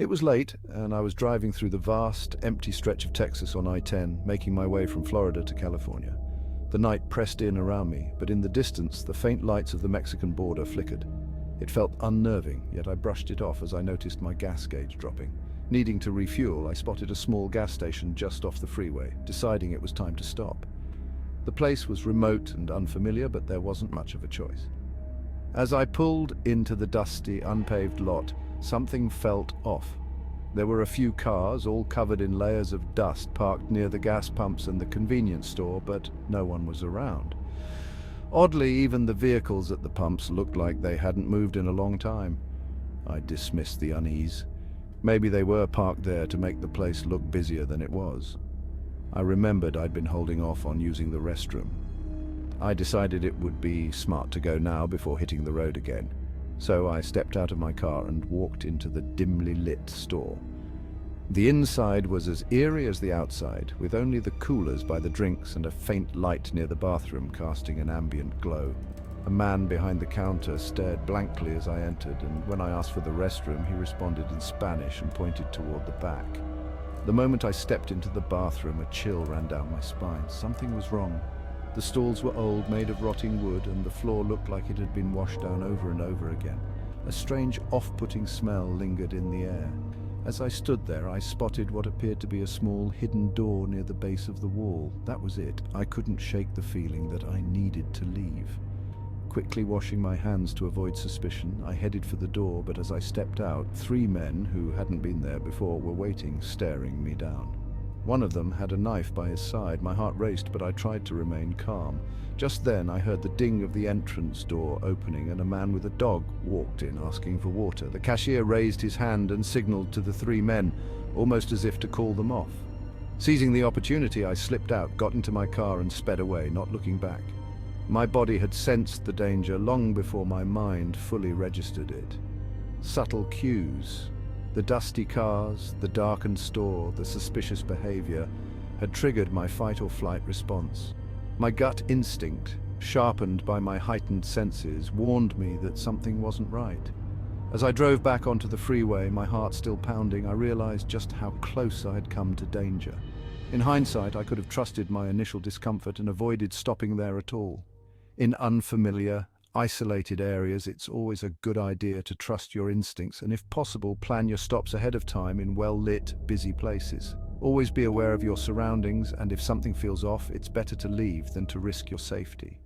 It was late, and I was driving through the vast, empty stretch of Texas on I-10, making my way from Florida to California. The night pressed in around me, but in the distance, the faint lights of the Mexican border flickered. It felt unnerving, yet I brushed it off as I noticed my gas gauge dropping. Needing to refuel, I spotted a small gas station just off the freeway, deciding it was time to stop. The place was remote and unfamiliar, but there wasn't much of a choice. As I pulled into the dusty, unpaved lot, something felt off. There were a few cars, all covered in layers of dust, parked near the gas pumps and the convenience store, but no one was around. Oddly, even the vehicles at the pumps looked like they hadn't moved in a long time. I dismissed the unease. Maybe they were parked there to make the place look busier than it was. I remembered I'd been holding off on using the restroom. I decided it would be smart to go now before hitting the road again. So I stepped out of my car and walked into the dimly lit store. The inside was as eerie as the outside, with only the coolers by the drinks and a faint light near the bathroom casting an ambient glow. A man behind the counter stared blankly as I entered, and when I asked for the restroom, he responded in Spanish and pointed toward the back. The moment I stepped into the bathroom, a chill ran down my spine. Something was wrong. The stalls were old, made of rotting wood, and the floor looked like it had been washed down over and over again. A strange, off-putting smell lingered in the air. As I stood there, I spotted what appeared to be a small, hidden door near the base of the wall. That was it. I couldn't shake the feeling that I needed to leave. Quickly washing my hands to avoid suspicion, I headed for the door, but as I stepped out, 3 men who hadn't been there before were waiting, staring me down. One of them had a knife by his side. My heart raced, but I tried to remain calm. Just then, I heard the ding of the entrance door opening, and a man with a dog walked in, asking for water. The cashier raised his hand and signaled to the 3 men, almost as if to call them off. Seizing the opportunity, I slipped out, got into my car, and sped away, not looking back. My body had sensed the danger long before my mind fully registered it. Subtle cues. The dusty cars, the darkened store, the suspicious behavior had triggered my fight-or-flight response. My gut instinct, sharpened by my heightened senses, warned me that something wasn't right. As I drove back onto the freeway, my heart still pounding, I realized just how close I had come to danger. In hindsight, I could have trusted my initial discomfort and avoided stopping there at all. In unfamiliar, isolated areas, it's always a good idea to trust your instincts and, if possible, plan your stops ahead of time in well-lit, busy places. Always be aware of your surroundings, and if something feels off, it's better to leave than to risk your safety.